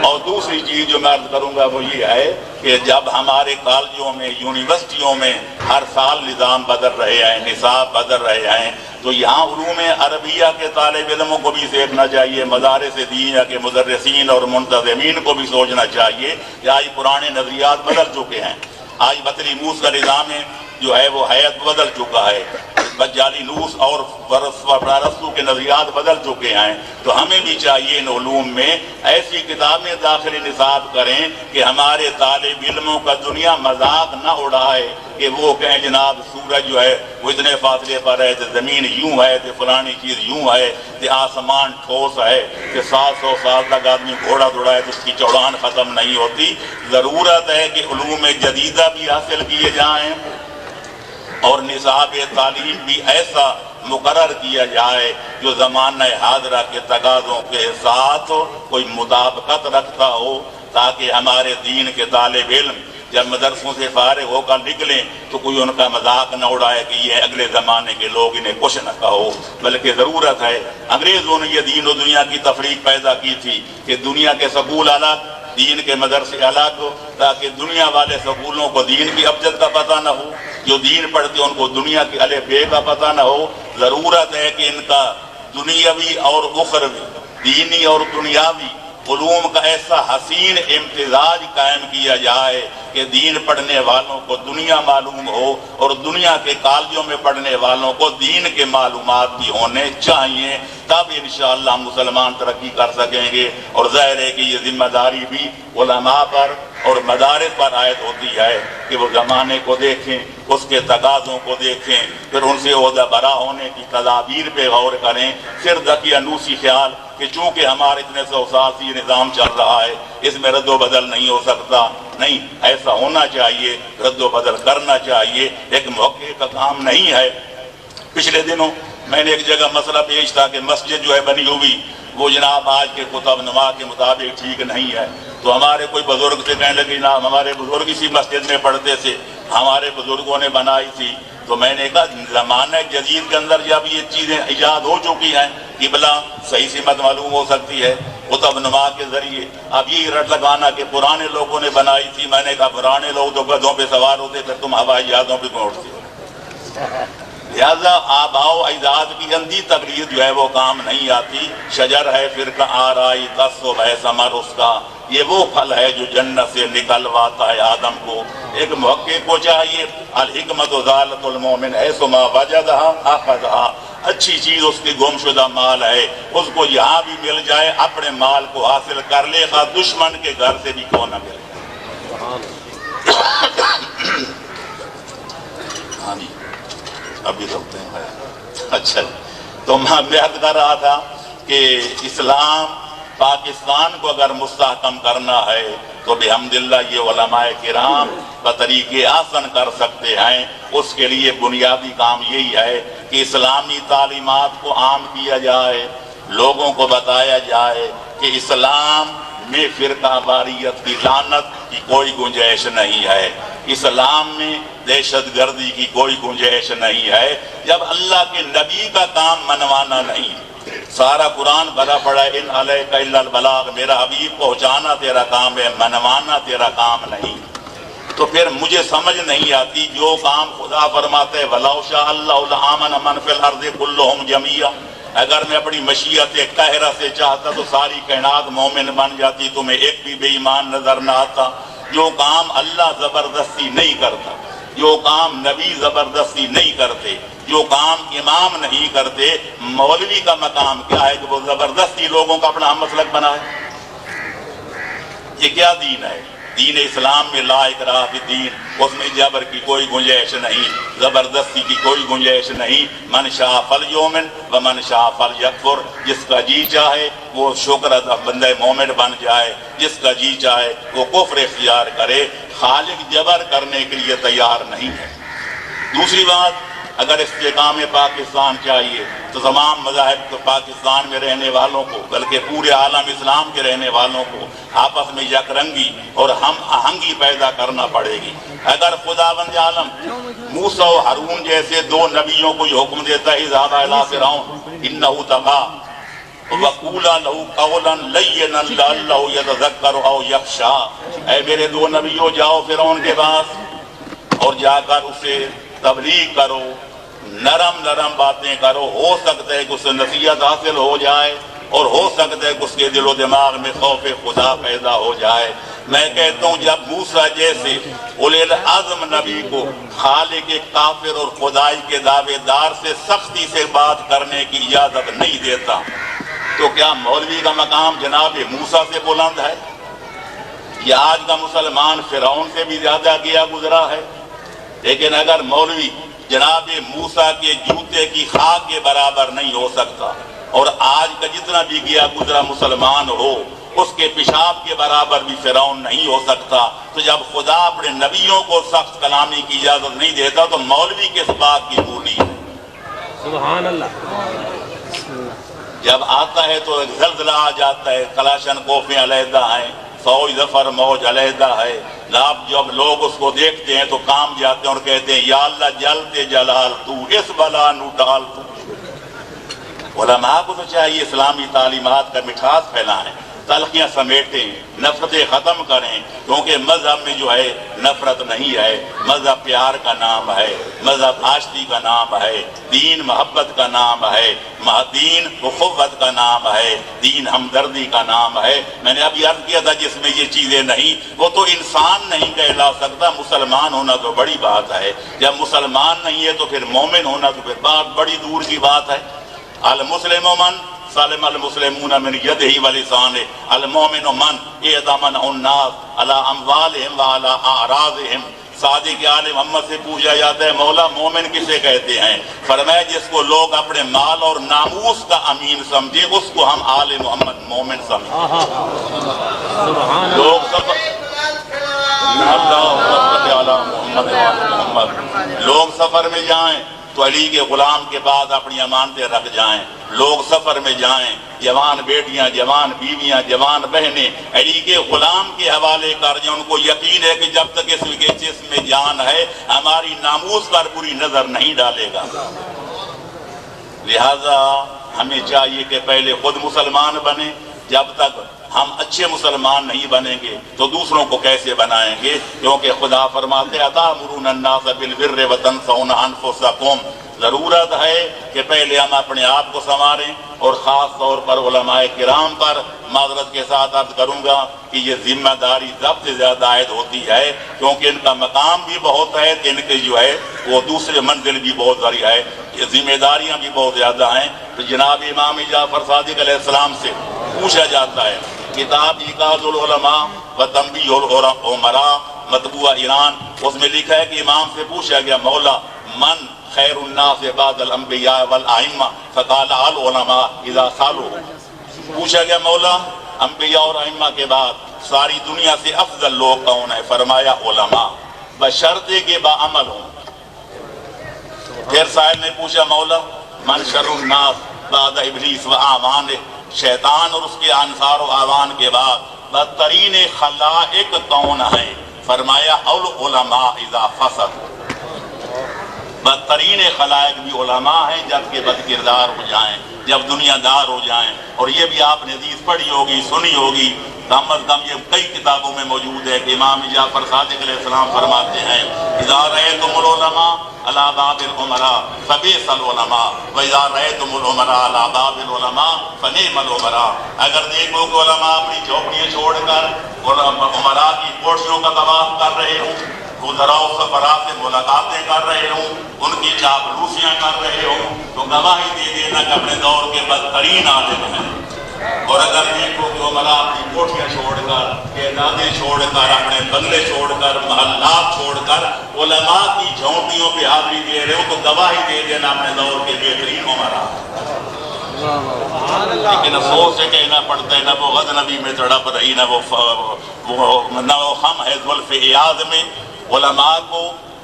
اور دوسری چیز جو میں عرض کروں گا وہ یہ ہے کہ جب ہمارے کالجوں میں، یونیورسٹیوں میں ہر سال نظام بدل رہے ہیں، نصاب بدل رہے ہیں، تو یہاں علوم عربیہ کے طالب علموں کو بھی سیکھنا چاہیے، مدارس دینیہ کے مدرسین اور منتظمین کو بھی سوچنا چاہیے کہ آج پرانے نظریات بدل چکے ہیں، آج بطری موس کا نظام ہے جو ہے وہ حیات بدل چکا ہے، بس جالینوس اور ارسطو کے نظریات بدل چکے ہیں، تو ہمیں بھی چاہیے ان علوم میں ایسی کتابیں داخل نصاب کریں کہ ہمارے طالب علموں کا دنیا مذاق نہ اڑائے کہ وہ کہیں جناب سورج جو ہے وہ اتنے فاصلے پر ہے، تو زمین یوں ہے، تو فلانی چیز یوں ہے، تو آسمان ٹھوس ہے، کہ 700 سال تک آدمی گھوڑا دوڑائے تو اس کی چوڑان ختم نہیں ہوتی۔ ضرورت ہے کہ علوم جدیدہ بھی حاصل کیے جائیں اور نصاب تعلیم بھی ایسا مقرر کیا جائے جو زمانہ حاضرہ کے تقاضوں کے ساتھ کوئی مطابقت رکھتا ہو، تاکہ ہمارے دین کے طالب علم جب مدرسوں سے فارغ ہو کر نکلیں تو کوئی ان کا مذاق نہ اڑائے کہ یہ اگلے زمانے کے لوگ انہیں کچھ نہ کہو، بلکہ ضرورت ہے۔ انگریزوں نے یہ دین و دنیا کی تفریق پیدا کی تھی کہ دنیا کے سکول الگ، دین کے مدرسے الگ، تاکہ دنیا والے سکولوں کو دین کی ابجد کا پتہ نہ ہو، جو دین پڑھتے ان کو دنیا کے الف بے کا پتہ نہ ہو۔ ضرورت ہے کہ ان کا دنیاوی اور اخروی، دینی اور دنیاوی علوم کا ایسا حسین امتزاج قائم کیا جائے کہ دین پڑھنے والوں کو دنیا معلوم ہو اور دنیا کے کالجوں میں پڑھنے والوں کو دین کے معلومات بھی ہونے چاہیے، تب انشاءاللہ ہم مسلمان ترقی کر سکیں گے۔ اور ظاہر ہے کہ یہ ذمہ داری بھی علماء پر اور مدارس پر عائد ہوتی ہے کہ وہ زمانے کو دیکھیں، اس کے تقاضوں کو دیکھیں، پھر ان سے عہدہ برا ہونے کی تدابیر پہ غور کریں۔ پھر دقیانوسی خیال کہ چونکہ ہمارے اتنے 100 سال سے یہ نظام چل رہا ہے اس میں رد و بدل نہیں ہو سکتا، نہیں، ایسا ہونا چاہیے، رد و بدل کرنا چاہیے، ایک موقع کا کام نہیں ہے۔ پچھلے دنوں میں نے ایک جگہ مسئلہ پیش تھا کہ مسجد جو ہے بنی ہوئی وہ جناب آج کے کتب نما کے مطابق ٹھیک نہیں ہے، تو ہمارے کوئی بزرگ سے کہنے لگے جناب ہمارے بزرگ اسی مسجد میں پڑھتے تھے، ہمارے بزرگوں نے بنائی تھی۔ تو میں نے کہا زمانہ جدید کے اندر جب یہ چیزیں ایجاد ہو چکی ہیں، قبلہ صحیح سمت معلوم ہو سکتی ہے کتب نما کے ذریعے، اب یہی رٹ لگانا کہ پرانے لوگوں نے بنائی تھی، میں نے کہا پرانے لوگ تو گدھوں پہ سوار ہوتے پھر تم ہوائی جہازوں پہ کیوں اٹھتے ہو؟ لہذا آباء و اجداد کی اندھی تقلید جو ہے وہ کام نہیں آتی۔ شجر ہے فرقہ آرائی تصب ہے ثمر اس کا، یہ وہ پھل ہے جو جنت سے نکلواتا ہے آدم کو۔ ایک محقق کو چاہیے الحکمت ذالت المومن حیث ما وجدہا اخذہا، اچھی چیز اس کی گم شدہ مال ہے، اس کو یہاں بھی مل جائے اپنے مال کو حاصل کر لے، خواہ دشمن کے گھر سے بھی کیوں نہ مل جائے۔ ہاں جی ابھی رکھتے ہیں۔ اچھا تو میں بیعت کر رہا تھا کہ اسلام پاکستان کو اگر مستحکم کرنا ہے تو بحمدللہ یہ علماء کرام بطریقے آسن کر سکتے ہیں۔ اس کے لیے بنیادی کام یہی ہے کہ اسلامی تعلیمات کو عام کیا جائے، لوگوں کو بتایا جائے کہ اسلام میں فرقہ واریت کی لعنت کی کوئی گنجائش نہیں ہے، اسلام میں دہشت گردی کی کوئی گنجائش نہیں ہے۔ جب اللہ کے نبی کا کام منوانا نہیں، سارا قرآن بھرا پڑا ہے ان علیک الا البلاغ، میرا حبیب پہنچانا تیرا کام ہے، منوانا تیرا کام نہیں، تو پھر مجھے سمجھ نہیں آتی جو کام خدا فرماتے وَلَوْ شَاءَ اللَّهُ لَآمَنَ مَنْ فِي الْأَرْضِ كُلُّهُمْ جَمِيعًا، اگر میں اپنی مشیت قاہرہ سے چاہتا تو ساری کائنات مومن بن جاتی، تمہیں ایک بھی بے ایمان نظر نہ آتا۔ جو کام اللہ زبردستی نہیں کرتا، جو کام نبی زبردستی نہیں کرتے، جو کام امام نہیں کرتے، مولوی کا مقام کیا ہے کہ وہ زبردستی لوگوں کا اپنا مسلک بنائے؟ یہ کیا دین ہے؟ دین اسلام میں لا اکراہ فی الدین، اس میں جبر کی کوئی گنجائش نہیں، زبردستی کی کوئی گنجائش نہیں۔ من شاء فلیؤمن ومن شاء فلیکفر، جس کا جی چاہے وہ شکر ادا بندہ مومن بن جائے، جس کا جی چاہے وہ کفر اختیار کرے، خالق جبر کرنے کے لیے تیار نہیں ہے۔ دوسری بات، اگر استحکام پاکستان چاہیے تو تمام مذاہب پاکستان میں رہنے والوں کو بلکہ پورے عالم اسلام کے رہنے والوں کو آپس میں یک رنگی اور ہم آہنگی پیدا کرنا پڑے گی۔ اگر خداوند عالم موسیٰ و ہارون جیسے دو نبیوں کو یہ حکم دیتا ہے اذهب الی فرعون انہ طغی وقولا لہ قولا لینا لعلہ یتذکر او یخشی، اے میرے دو نبیوں جاؤ فرعون کے پاس اور جا کر اسے تبلیغ کرو، نرم نرم باتیں کرو، ہو سکتا ہے کہ اس سے نصیحت حاصل ہو جائے اور ہو سکتا ہے کہ اس کے دل و دماغ میں خوف خدا پیدا ہو جائے۔ میں کہتا ہوں جب موسیٰ جیسے اولی العزم نبی کو خالق کافر اور خدائی کے دعوے دار سے سختی سے بات کرنے کی اجازت نہیں دیتا، تو کیا مولوی کا مقام جناب موسیٰ سے بلند ہے؟ یہ آج کا مسلمان فرعون سے بھی زیادہ گیا گزرا ہے۔ لیکن اگر مولوی جناب موسیٰ کے جوتے کی خاک کے برابر نہیں ہو سکتا، اور آج کا جتنا بھی گیا گزرا مسلمان ہو اس کے پیشاب کے برابر بھی فرعون نہیں ہو سکتا، تو جب خدا اپنے نبیوں کو سخت کلامی کی اجازت نہیں دیتا تو مولوی کس بات کی بولی ہے؟ سبحان اللہ۔ جب آتا ہے تو ایک زلزلہ آ جاتا ہے، کلاشن کوفیں علیحدہ ہیں، فوج ظفر موج علیحدہ ہے، جب لوگ اس کو دیکھتے ہیں تو کام جاتے ہیں اور کہتے ہیں یا اللہ جلتے جلال تو اس بلا نو ڈال تو۔ علماء کو تو چاہیے اسلامی تعلیمات کا مٹھاس پھیلائیں، تلخیاں سمیٹیں، نفرتیں ختم کریں، کیونکہ مذہب میں جو ہے نفرت نہیں ہے، مذہب پیار کا نام ہے، مذہب آشتی کا نام ہے، دین محبت کا نام ہے، دین اخوت کا نام ہے، دین ہمدردی کا نام ہے۔ میں نے ابھی عرض کیا تھا جس میں یہ چیزیں نہیں وہ تو انسان نہیں کہلا سکتا، مسلمان ہونا تو بڑی بات ہے، جب مسلمان نہیں ہے تو پھر مومن ہونا تو پھر بات بڑی دور کی بات ہے۔ المسلم من سالم المسلمون من یدہ ولسانہ، المومن من اعظم الناس علی اموالہم وعلی اعراضہم۔ صادق آل محمد سے پوچھا جاتا ہے مولا مومن کسے کہتے ہیں؟ فرمایا جس کو لوگ اپنے مال اور ناموس کا امین سمجھے اس کو ہم آل محمد مومن سمجھیں۔ لوگ لوگ سفر میں جائیں تو علی کے غلام کے بعد اپنی امانتیں رکھ جائیں، لوگ سفر میں جائیں جوان بیٹیاں، جوان بیویاں، جوان بہنیں علی کے غلام کے حوالے کر جائیں، ان کو یقین ہے کہ جب تک اس کے جسم میں جان ہے ہماری ناموس پر بری نظر نہیں ڈالے گا۔ لہذا ہمیں چاہیے کہ پہلے خود مسلمان بنیں، جب تک ہم اچھے مسلمان نہیں بنیں گے تو دوسروں کو کیسے بنائیں گے؟ کیونکہ خدا فرماتے اتامرون الناس بالبر وتنسون انفسکم، ضرورت ہے کہ پہلے ہم اپنے آپ کو سنواریں، اور خاص طور پر علماء کرام پر معذرت کے ساتھ عرض کروں گا کہ یہ ذمہ داری ضبط سے زیادہ عائد ہوتی ہے، کیونکہ ان کا مقام بھی بہت ہے کہ ان کے جو ہے وہ دوسرے منزل بھی بہت ذریع ہے، یہ ذمہ داریاں بھی بہت زیادہ ہیں۔ تو جناب امام جعفر صادق علیہ السلام سے پوچھا جاتا ہے، کتاب ایقاظ العلماء و تنبیہ الامراء مطبوعہ ایران، اس میں لکھا ہے کہ امام سے پوچھا گیا مولا من خیر الناس بعد الانبیاء والائمہ فقال العلماء اذا سالوا، پوچھا گیا مولا انبیاء اور ائمہ کے بعد ساری دنیا سے افضل لوگ کون ہیں؟ فرمایا علماء، بشرطے کے باعمل ہوں۔ پھر سائل نے پوچھا مولا من شر الناس بعد ابلیس و اعوانہ، شیطان اور اس کے انصار و اعوان کے بعد بدترین خلائق کون ہیں؟ فرمایا العلماء اذا فسد، بدترین خلائق بھی علماء ہیں جبکہ بد کردار ہو جائیں، جب دنیا دار ہو جائیں۔ اور یہ بھی آپ نے حدیث پڑھی ہوگی، سنی ہوگی، کم از کم یہ کئی کتابوں میں موجود ہے کہ امام جعفر صادق علیہ السلام فرماتے ہیں اذا رأیتم العلماء علی باب الامراء فبئس العلماء واذا رأیتم الامراء علی باب العلماء فنعم الامراء، اگر دیکھو کہ علماء اپنی چوپڑیاں چھوڑ کر امراء کی کوٹھیوں کا طواف کر رہے ہوں، وزراء سفراء سے ملاقاتیں کر رہے ہوں، ان کی چاپلوسیاں کر رہے ہوں، تو گواہی دے دینا کہ اپنے دور کے بدترین عالم ہیں۔ اور اگر دیکھو کہ عمرہ اپنی کوٹھیاں چھوڑ کر، اعدادیں چھوڑ کر، اپنے بنگلے چھوڑ کر، محلات چھوڑ کر علماء کی جھونپڑیوں پہ حاضری دے رہے ہو تو گواہی دے دینا اپنے دور کے بہترین عمرہ۔ لیکن افسوس ہے کہنا پڑتا ہے نہ وہ غزنوی میں تڑپ رہی، نہ وہ خم ہے زلف ایاز میں۔ علماء کو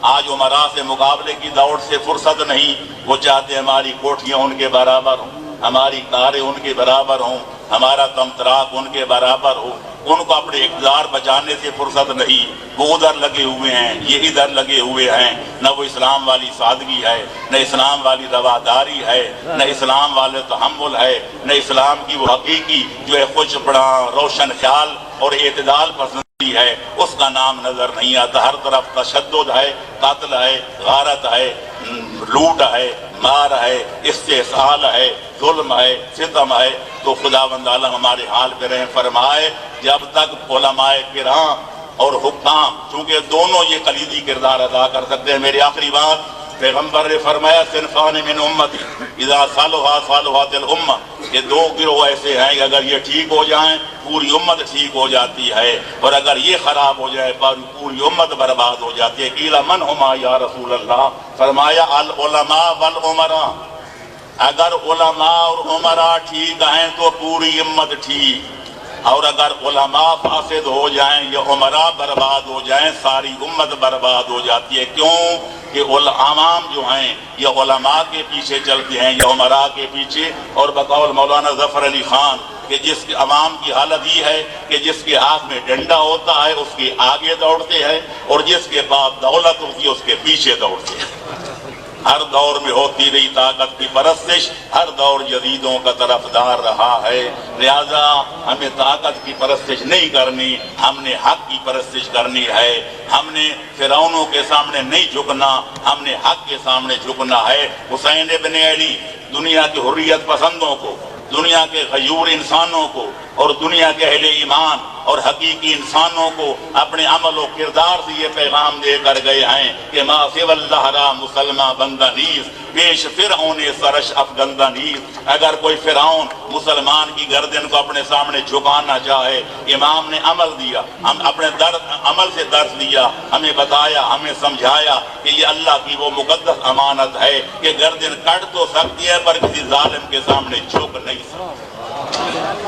آج عمراء سے مقابلے کی دوڑ سے فرصت نہیں، وہ چاہتے ہماری کوٹھیاں ان کے برابر ہوں، ہماری کاریں ان کے برابر ہوں، ہمارا تمتراک ان کے برابر ہو، ان کو اپنے اقتدار بچانے سے فرصت نہیں، وہ ادھر لگے ہوئے ہیں، یہ ادھر لگے ہوئے ہیں، نہ وہ اسلام والی سادگی ہے، نہ اسلام والی رواداری ہے، نہ اسلام والے تحمل ہے، نہ اسلام کی وہ حقیقی جو ہے خوش پڑا روشن خیال اور اعتدال پسندی ہے، اس کا نام نظر نہیں آتا۔ ہر طرف تشدد ہے، قتل ہے، غارت ہے، لوٹ ہے، مار ہے، استحصال ہے، ظلم ہے، ستم ہے، تو خداوند عالم ہمارے حال پہ رحم فرمائے۔ جب تک علماء کرام اور حکام، چونکہ دونوں یہ کلیدی کردار ادا کر سکتے ہیں۔ میری آخری بات، پیغمبر نے فرمایا صنفان من امتی اذا صلحت صلحت الامہ، یہ دو گروہ ایسے ہیں کہ اگر یہ ٹھیک ہو جائیں پوری امت ٹھیک ہو جاتی ہے، اور اگر یہ خراب ہو جائے پوری امت برباد ہو جاتی ہے۔ قیل من ہما یا رسول اللہ، فرمایا العلماء والعمراء، اگر علماء اور عمراء ٹھیک ہیں تو پوری امت ٹھیک، اور اگر علماء فاسد ہو جائیں یا عمراء برباد ہو جائیں ساری امت برباد ہو جاتی ہے۔ کیوں کہ عوام جو ہیں یا علماء کے پیچھے چلتے ہیں یا عمراء کے پیچھے، اور بقول مولانا ظفر علی خان کہ جس کے عوام کی حالت یہ ہے کہ جس کے ہاتھ میں ڈنڈا ہوتا ہے اس کے آگے دوڑتے ہیں، اور جس کے پاس دولت ہوتی ہے اس کے پیچھے دوڑتے ہیں۔ ہر دور میں ہوتی رہی طاقت کی پرستش، ہر دور جدیدوں کا طرفدار رہا ہے، لہذا ہمیں طاقت کی پرستش نہیں کرنی، ہم نے حق کی پرستش کرنی ہے۔ ہم نے فرعونوں کے سامنے نہیں جھکنا، ہم نے حق کے سامنے جھکنا ہے۔ حسین ابن علی دنیا کے حریت پسندوں کو، دنیا کے غیور انسانوں کو، اور دنیا کے اہل ایمان اور حقیقی انسانوں کو اپنے عمل و کردار سے یہ پیغام دے کر گئے ہیں کہ ما سوی اللہ را مسلمہ بندہ نیز، پیش فرعون سرش افگندہ نیز۔ اگر کوئی فرعون مسلمان کی گردن کو اپنے سامنے جھکانا چاہے، امام نے عمل دیا، ہم اپنے عمل سے درس دیا، ہمیں بتایا، ہمیں سمجھایا کہ یہ اللہ کی وہ مقدس امانت ہے کہ گردن کٹ تو سکتی ہے پر کسی ظالم کے سامنے جھک نہیں سکتی۔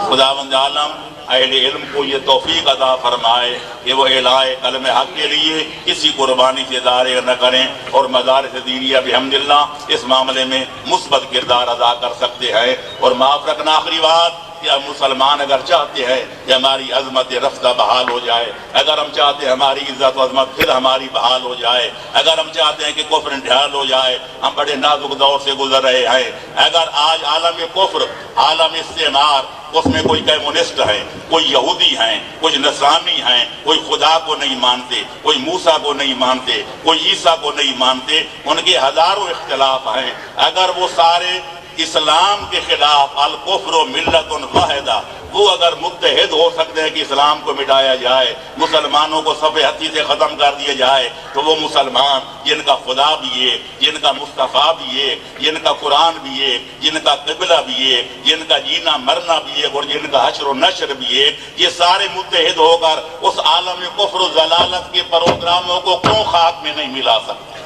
خداوند عالم اہل علم کو یہ توفیق عطا فرمائے کہ وہ اعلاء کلمہ حق کے لیے کسی قربانی سے دارے نہ کریں، اور مدارس دینیہ بحمداللہ اس معاملے میں مثبت کردار ادا کر سکتے ہیں۔ اور معاف رکھنا آخری بات، کہ مسلمان اگر چاہتے ہیں کہ ہماری عظمت رفتہ بحال ہو جائے، اگر ہم چاہتے ہیں ہماری عزت و عظمت پھر ہماری بحال ہو جائے، اگر ہم چاہتے ہیں کہ کفر انتحال ہو جائے، ہم بڑے نازک دور سے گزر رہے ہیں۔ اگر آج عالم کفر، عالم استعمار، اس میں کوئی کمیونسٹ ہیں، کوئی یہودی ہیں، کوئی نصرانی ہیں، کوئی خدا کو نہیں مانتے، کوئی موسیٰ کو نہیں مانتے، کوئی عیسیٰ کو نہیں مانتے، ان کے ہزاروں اختلاف ہیں، اگر وہ سارے اسلام کے خلاف الکفر و ملت واحدہ، وہ اگر متحد ہو سکتے ہیں کہ اسلام کو مٹایا جائے، مسلمانوں کو صف ہستی سے ختم کر دیا جائے، تو وہ مسلمان جن کا خدا بھی ایک، جن کا مصطفیٰ بھی ایک، جن کا قرآن بھی ایک، جن کا قبلہ بھی ایک، جن کا جینا مرنا بھی ایک، اور جن کا حشر و نشر بھی ایک، یہ سارے متحد ہو کر اس عالم کفر و ضلالت کے پروگراموں کو کیوں خاک میں نہیں ملا سکتے؟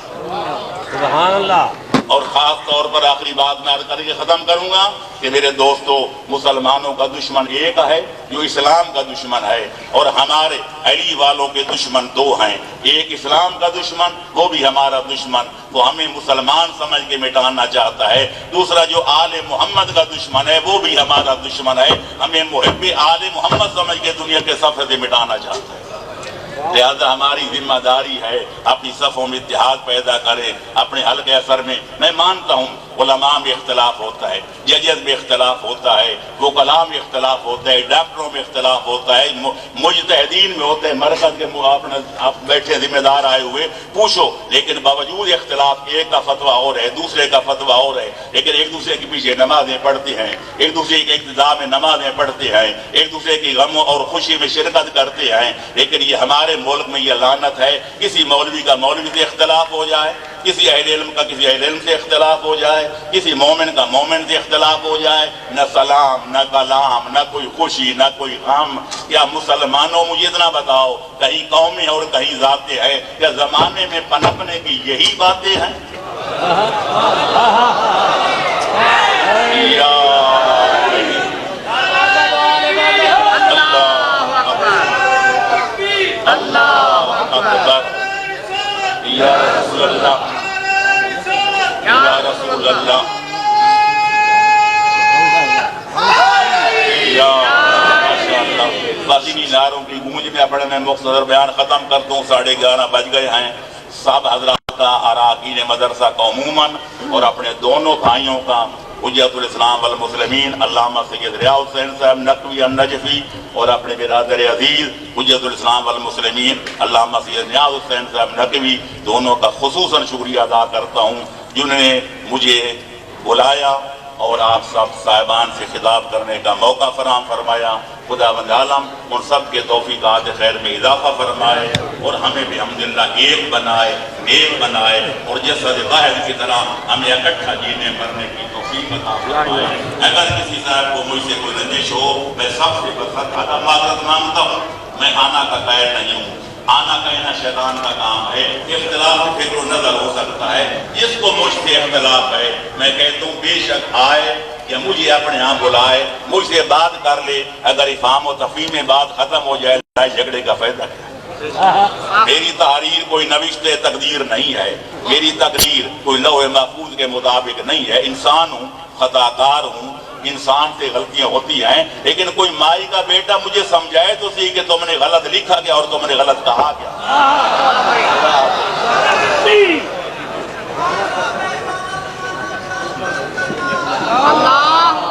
سبحان اللہ۔ اور خاص طور پر آخری بات میں عرض کر کے ختم کروں گا کہ میرے دوستو، مسلمانوں کا دشمن ایک ہے جو اسلام کا دشمن ہے، اور ہمارے علی والوں کے دشمن دو ہیں۔ ایک اسلام کا دشمن، وہ بھی ہمارا دشمن، وہ ہمیں مسلمان سمجھ کے مٹانا چاہتا ہے۔ دوسرا جو آل محمد کا دشمن ہے وہ بھی ہمارا دشمن ہے، ہمیں محب آل محمد سمجھ کے دنیا کے صفحے سے مٹانا چاہتا ہے۔ لہذا ہماری ذمہ داری ہے اپنی صفوں میں اتحاد پیدا کریں، اپنے حلقے اثر میں۔ میں مانتا ہوں علماء میں اختلاف ہوتا ہے، ججز میں اختلاف ہوتا ہے، وکلاء میں اختلاف ہوتا ہے، ڈاکٹروں میں اختلاف ہوتا ہے، مجتہدین میں ہوتا ہے، مرکز کے آپ بیٹھے ذمہ دار آئے ہوئے پوچھو، لیکن باوجود اختلاف ایک کا فتویٰ اور ہے، دوسرے کا فتویٰ اور ہے، لیکن ایک دوسرے کے پیچھے نمازیں پڑھتے ہیں، ایک دوسرے کے اقتداء میں نمازیں پڑھتے ہیں، ایک دوسرے کی غم اور خوشی میں شرکت کرتے ہیں۔ لیکن یہ ہمارے ملک میں یہ لعنت ہے، کسی مولوی کا مولوی سے اختلاف ہو جائے، کسی اہل علم کا کسی اہل علم سے اختلاف ہو جائے، کسی مومن کا مومن سے اختلاف ہو جائے، نہ سلام، نہ کلام، نہ کوئی خوشی، نہ کوئی غم۔ کیا مسلمانوں مجھے اتنا بتاؤ، کہیں قومیں اور کہیں ذاتیں ہیں؟ کیا زمانے میں پنپنے کی یہی باتیں ہیں؟ یا رسول اللہ، یا رسول اللہ، یا ماشاء اللہ۔ بس انہی نعروں کی گونج میں اپنے میں مختصر بیان ختم کرتا ہوں، 11:30 بج گئے ہیں۔ سب حضرات کا، اراکین مدرسہ کا عموماً، اور اپنے دونوں بھائیوں کا، حجت الاسلام والمسلمین علامہ سید ریاض حسین صاحب نقوی النجفی، اور اپنے برادر عزیز حجت الاسلام والمسلمین علامہ سید ریاض حسین صاحب نقوی، دونوں کا خصوصاً شکریہ ادا کرتا ہوں جنہوں نے مجھے بلایا اور آپ سب صاحبان سے خطاب کرنے کا موقع فراہم فرمایا۔ خداوند عالم ان سب کے توفیقات خیر میں اضافہ فرمائے اور ہمیں بھی الحمدللہ ایک بنائے، نیک بنائے، اور جسد واحد کی طرح ہمیں اکٹھا جینے مرنے کی توفیق عطا فرمائے۔ اگر کسی صاحب کو مجھ سے کوئی رنجش ہو، میں سب سے بخطا معذرت مانگتا ہوں۔ میں آنا کا قائل نہیں ہوں، آنا کہنا شیطان کا کام ہے۔ اختلاف فکر و نظر ہو سکتا ہے، جس کو مجھ سے اختلاف ہے میں کہتا ہوں بے شک آئے یا مجھے اپنے ہاں بلائے، مجھ سے بات کر لے۔ اگر افہام و تفہیم میں بات ختم ہو جائے لڑائی جھگڑے کا فائدہ کیا ہے؟ میری تحریر کوئی نوشت تقدیر نہیں ہے، میری تقدیر کوئی لوح محفوظ کے مطابق نہیں ہے۔ انسان ہوں، خطا کار ہوں، انسان سے غلطیاں ہوتی ہیں، لیکن کوئی مائی کا بیٹا مجھے سمجھائے تو صحیح کہ تم نے غلط لکھا گیا اور تم نے غلط کہا گیا۔ اللہم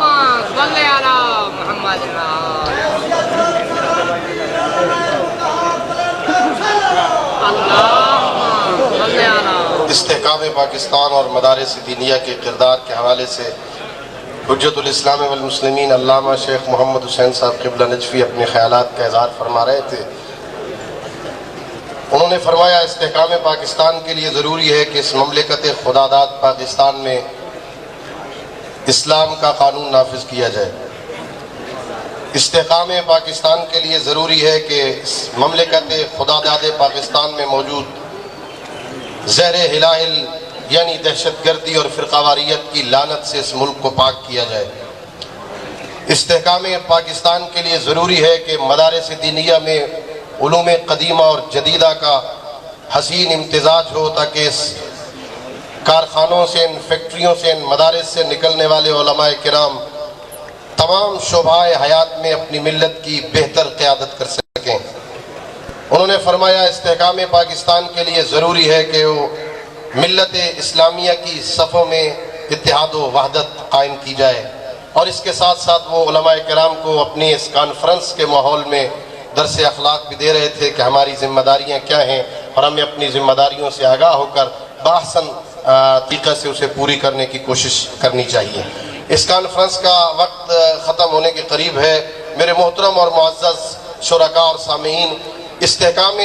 صلی علی محمد۔ اللہم صلی علی۔ استحکام پاکستان اور مدارس دینیہ کے کردار کے حوالے سے حجت الاسلام والمسلمین علامہ شیخ محمد حسین صاحب قبلہ نجفی اپنے خیالات کا اظہار فرما رہے تھے۔ انہوں نے فرمایا استحکام پاکستان کے لیے ضروری ہے کہ اس مملکت خداداد پاکستان میں اسلام کا قانون نافذ کیا جائے۔ استحکام پاکستان کے لیے ضروری ہے کہ اس مملکت خداداد پاکستان میں موجود زہر ہلال یعنی دہشت گردی اور فرقہ واریت کی لعنت سے اس ملک کو پاک کیا جائے۔ استحکام پاکستان کے لیے ضروری ہے کہ مدارس دینیہ میں علوم قدیمہ اور جدیدہ کا حسین امتزاج ہو، تاکہ اس کارخانوں سے، ان فیکٹریوں سے، ان مدارس سے نکلنے والے علماء کرام تمام شعبہ حیات میں اپنی ملت کی بہتر قیادت کر سکیں۔ انہوں نے فرمایا استحکام پاکستان کے لیے ضروری ہے کہ وہ ملت اسلامیہ کی صفوں میں اتحاد و وحدت قائم کی جائے، اور اس کے ساتھ ساتھ وہ علماء کرام کو اپنی اس کانفرنس کے ماحول میں درس اخلاق بھی دے رہے تھے کہ ہماری ذمہ داریاں کیا ہیں اور ہمیں اپنی ذمہ داریوں سے آگاہ ہو کر باحسن طریقہ سے اسے پوری کرنے کی کوشش کرنی چاہیے۔ اس کانفرنس کا وقت ختم ہونے کے قریب ہے۔ میرے محترم اور معزز شرکاء اور سامعین، استحکام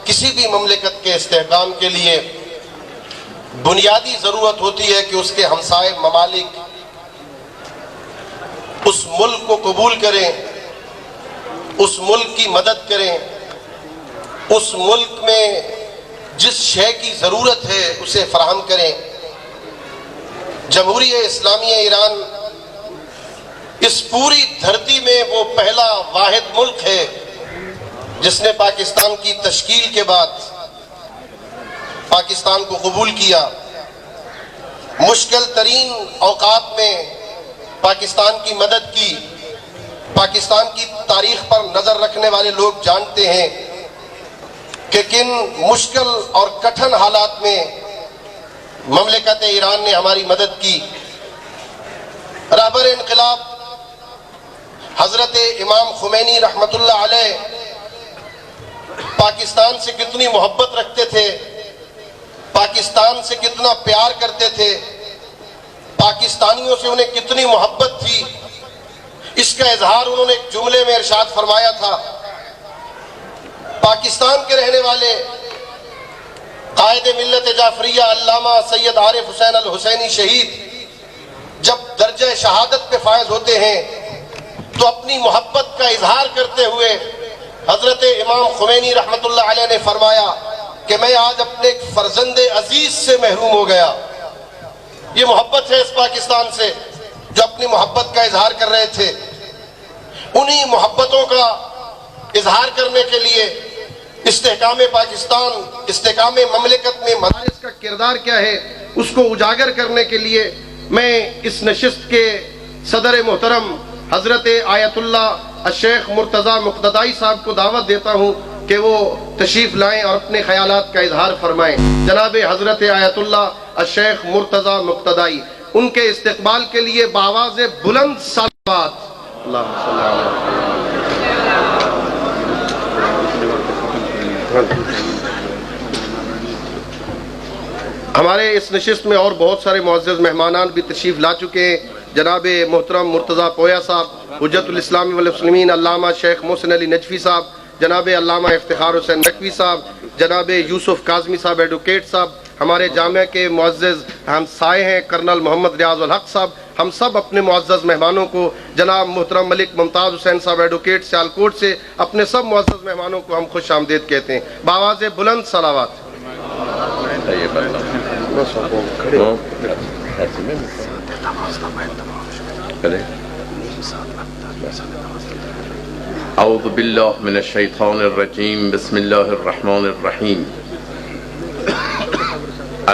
کسی بھی مملکت کے استحکام کے لیے بنیادی ضرورت ہوتی ہے کہ اس کے ہمسائے ممالک اس ملک کو قبول کریں، اس ملک کی مدد کریں، اس ملک میں جس شے کی ضرورت ہے اسے فراہم کریں۔ جمہوریہ اسلامیہ ایران اس پوری دھرتی میں وہ پہلا واحد ملک ہے جس نے پاکستان کی تشکیل کے بعد پاکستان کو قبول کیا۔ مشکل ترین اوقات میں پاکستان کی مدد کی۔ پاکستان کی تاریخ پر نظر رکھنے والے لوگ جانتے ہیں کہ کن مشکل اور کٹھن حالات میں مملکت ایران نے ہماری مدد کی۔ رہبر انقلاب حضرت امام خمینی رحمت اللہ علیہ پاکستان سے کتنی محبت رکھتے تھے، پاکستان سے کتنا پیار کرتے تھے، پاکستانیوں سے انہیں کتنی محبت تھی، اس کا اظہار انہوں نے ایک جملے میں ارشاد فرمایا تھا۔ پاکستان کے رہنے والے قائد ملت جعفریہ علامہ سید عارف حسین الحسینی شہید جب درجہ شہادت پہ فائز ہوتے ہیں تو اپنی محبت کا اظہار کرتے ہوئے حضرت امام خمینی رحمت اللہ علیہ نے فرمایا کہ میں آج اپنے ایک فرزند عزیز سے محروم ہو گیا۔ یہ محبت ہے اس پاکستان سے جو اپنی محبت کا اظہار کر رہے تھے۔ انہی محبتوں کا اظہار کرنے کے لیے استحکام پاکستان، استحکام مملکت میں مدارس کا کردار کیا ہے اس کو اجاگر کرنے کے لیے میں اس نشست کے صدر محترم حضرت آیت اللہ الشیخ مرتضی مقتدائی صاحب کو دعوت دیتا ہوں کہ وہ تشریف لائیں اور اپنے خیالات کا اظہار فرمائیں۔ جناب حضرت آیت اللہ الشیخ مرتضی مقتدائی، ان کے استقبال کے لیے بآواز بلند صلوات اللہم صلی علیہ ہمارے اس نشست میں اور بہت سارے معزز مہمانان بھی تشریف لا چکے ہیں۔ جناب محترم مرتضیٰ پویا صاحب، حجت الاسلام والمسلمین علامہ شیخ محسن علی نجفی صاحب، جناب علامہ افتخار حسین نقوی صاحب، جناب یوسف کاظمی صاحب ایڈوکیٹ صاحب، ہمارے جامعہ کے معزز ہمسائے ہیں کرنل محمد ریاض الحق صاحب، ہم سب اپنے معزز مہمانوں کو، جناب محترم ملک ممتاز حسین صاحب ایڈوکیٹ سیالکوٹ سے، اپنے سب معزز مہمانوں کو ہم خوش آمدید کہتے ہیں بآواز بلند صلوات۔ اعوذ باللہ من الشیطان الرجیم، بسم اللہ الرحمن الرحیم،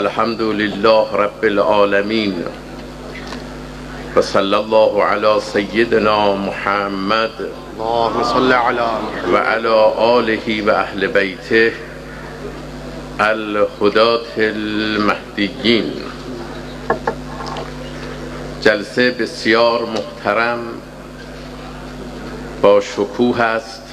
الحمد للہ رب العالمین، وصلی اللہ علی سیدنا محمد اللہم صلی علی محمد وعلی آلہ و اہل بیتہ الہداة المہدیین۔ جلسه بسیار محترم با شکوه است